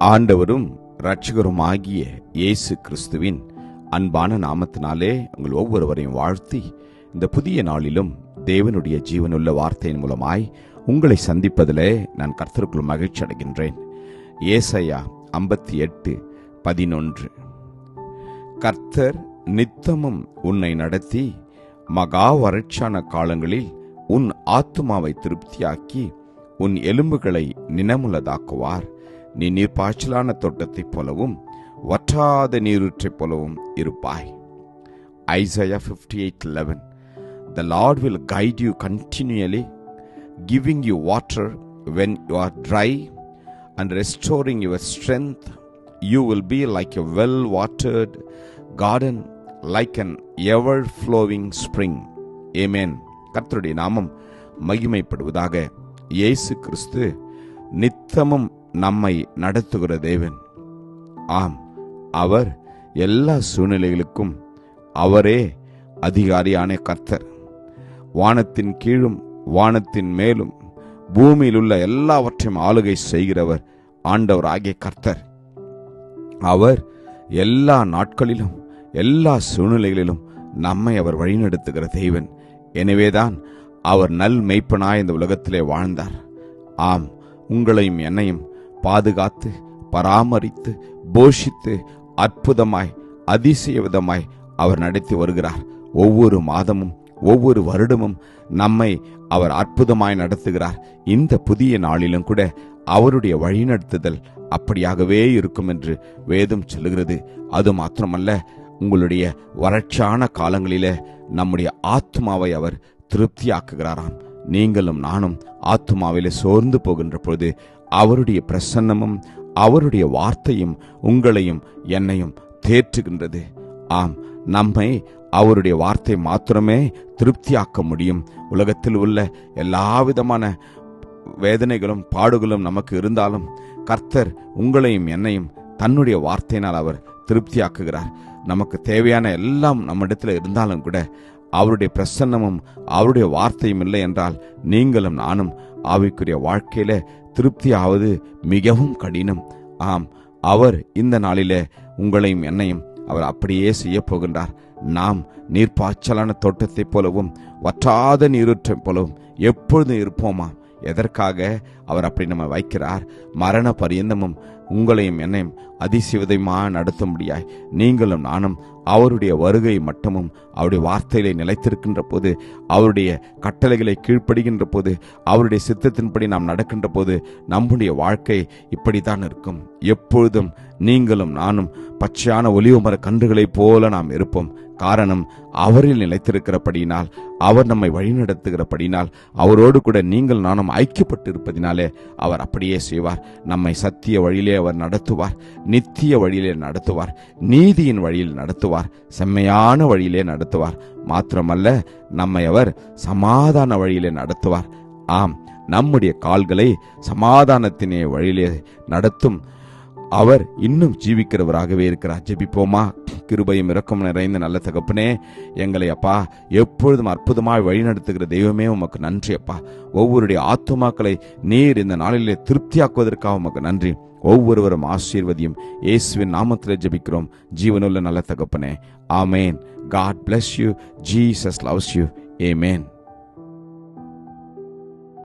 ஆண்டவரும் இரட்சகருமாகிய இயேசு கிறிஸ்துவின் அன்பான நாமத்தினாலே உங்கள் ஒவ்வொருவரையும் வாழ்த்தி, இந்த புதிய நாளிலும் தேவனுடைய ஜீவனுள்ள வார்த்தையின் மூலமாய் உங்களை சந்திப்பதிலே நான் கர்த்தருக்குள் மகிழ்ச்சி அடைகின்றேன். ஏசாயா 58:11. கர்த்தர் நித்தமும் உன்னை நடத்தி மகா வறட்சியான காலங்களில் உன் ஆத்துமாவை திருப்தியாக்கி உன் எலும்புகளை நினமுள்ளதாக்குவார். நீ நீர்ப்பாய்ச்சலான தோட்டத்தைப் போலவும் வற்றாத நீரூற்றைப் போலவும் இருப்பாய். Isaiah 58:11. The Lord will guide you continually, giving you water when you are dry and restoring your strength. You will be like a well-watered garden, like an ever-flowing spring. Amen. கர்த்தருடைய நாமம் மகிமைப்படுவதாக. இயேசு கிறிஸ்து நித்தமும் நம்மை நடத்துகிற தேவன். ஆம், அவர் எல்லா சூழ்நிலைகளுக்கும் அவரே அதிகாரியான கர்த்தர். வானத்தின் கீழும் வானத்தின் மேலும் பூமியில் உள்ள எல்லாவற்றையும் ஆளுகை செய்கிறவர் ஆண்டவர் ஆகிய கர்த்தர். அவர் எல்லா நாட்களிலும் எல்லா சூழ்நிலைகளிலும் நம்மை அவர் வழிநடத்துகிற தேவன். எனவேதான் அவர் நல் மெய்ப்பனாய் இந்த உலகத்திலே வாழ்ந்தார். ஆம், உங்களையும் என்னையும் பாதுகாத்து பராமரித்து போஷித்து அற்புதமாய் அதிசய விதமாய் அவர் நடத்தி வருகிறார். ஒவ்வொரு மாதமும் ஒவ்வொரு வருடமும் நம்மை அவர் அற்புதமாய் நடத்துகிறார். இந்த புதிய நாளிலும் கூட அவருடைய வழிநடத்துதல் அப்படியாகவே இருக்கும் என்று வேதம் சொல்லுகிறது. அது மாத்திரமல்ல, உங்களுடைய வறட்சியான காலங்களிலே நம்முடைய ஆத்துமாவை அவர் திருப்தியாக்குகிறாராம். நீங்களும் நானும் ஆத்துமாவிலே சோர்ந்து போகின்ற பொழுது அவருடைய பிரசன்னமும் அவருடைய வார்த்தையும் உங்களையும் என்னையும் தேற்றுகின்றது. ஆம், நம்மை அவருடைய வார்த்தை மாத்திரமே திருப்தியாக்க முடியும். உலகத்தில் உள்ள எல்லா விதமான வேதனைகளும் பாடுகளும் நமக்கு இருந்தாலும் கர்த்தர் உங்களையும் என்னையும் தன்னுடைய வார்த்தையினால் அவர் திருப்தியாக்குகிறார். நமக்கு தேவையான எல்லாம் நம்மிடத்தில் இருந்தாலும் கூட அவருடைய பிரசன்னமும் அவருடைய வார்த்தையும் இல்லை என்றால் நீங்களும் நானும் ஆவிக்குரிய வாழ்க்கையில திருப்தியாவது மிகவும் கடினம். ஆம், அவர் இந்த நாளிலே உங்களையும் என்னையும் அவர் அப்படியே செய்ய போகின்றார். நாம் நீர்ப்பாய்ச்சலான தோட்டத்தைப் போலவும் வற்றாத நீரூற்றைப் போலவும் எப்பொழுதும் இருப்போமா? எதற்காக அவர் அப்படி நம்ம வைக்கிறார்? மரண பரியந்தமும் உங்களையும் என்னையும் அதிசயமா நடத்த முடியாய் நீங்களும் நானும் அவருடைய வருகை மட்டுமும் அவருடைய வார்த்தையிலே நிலைத்திருக்கின்ற போது, அவருடைய கட்டளைகளை கீழ்ப்படுகின்ற போது, அவருடைய சித்தத்தின்படி நாம் நடக்கின்ற போது நம்முடைய வாழ்க்கை இப்படித்தான் இருக்கும். எப்பொழுதும் நீங்களும் நானும் பச்சையான ஒலிவ மர கன்றுகளைப் போல நாம் இருப்போம். காரணம், அவரில் நிலைத்திருக்கிறபடியினால், அவர் நம்மை வழிநடத்துகிறபடினால், அவரோடு கூட நீங்கள் நானும் ஐக்கியப்பட்டு இருப்பதினாலே அவர் அப்படியே செய்வார். நம்மை சத்திய வழியிலே அவர் நடத்துவார், நித்திய வழியிலே நடத்துவார், நீதியின் வழியில் நடத்துவார், செம்மையான வழியிலே நடத்துவார். மாத்திரமல்ல, நம்மை அவர் சமாதான வழியிலே நடத்துவார். ஆம், நம்முடைய கால்களை சமாதானத்தினே வழியிலே நடத்தும் அவர் இன்னும் ஜீவிக்கிறவராகவே இருக்கிறார். ஜெபிப்போமா? கிருபையும் இரக்கம் நிறைந்த நல்ல தகப்பனே, எங்களை அப்பா எப்பொழுதும் அற்புதமாய் வழிநடத்துகிற தெய்வமே உமக்கு நன்றி அப்பா. ஒவ்வொருடைய ஆத்துமாக்களை நீர் இந்த நாளிலே திருப்தியாக்குவதற்காக உமக்கு நன்றி. ஒவ்வொருவரும் ஆசீர்வதியும் இயேசுவின் நாமத்திலே ஜெபிக்கிறோம் ஜீவனுள்ள நல்ல தகப்பனே. ஆமேன். God bless you. Jesus loves you. Amen.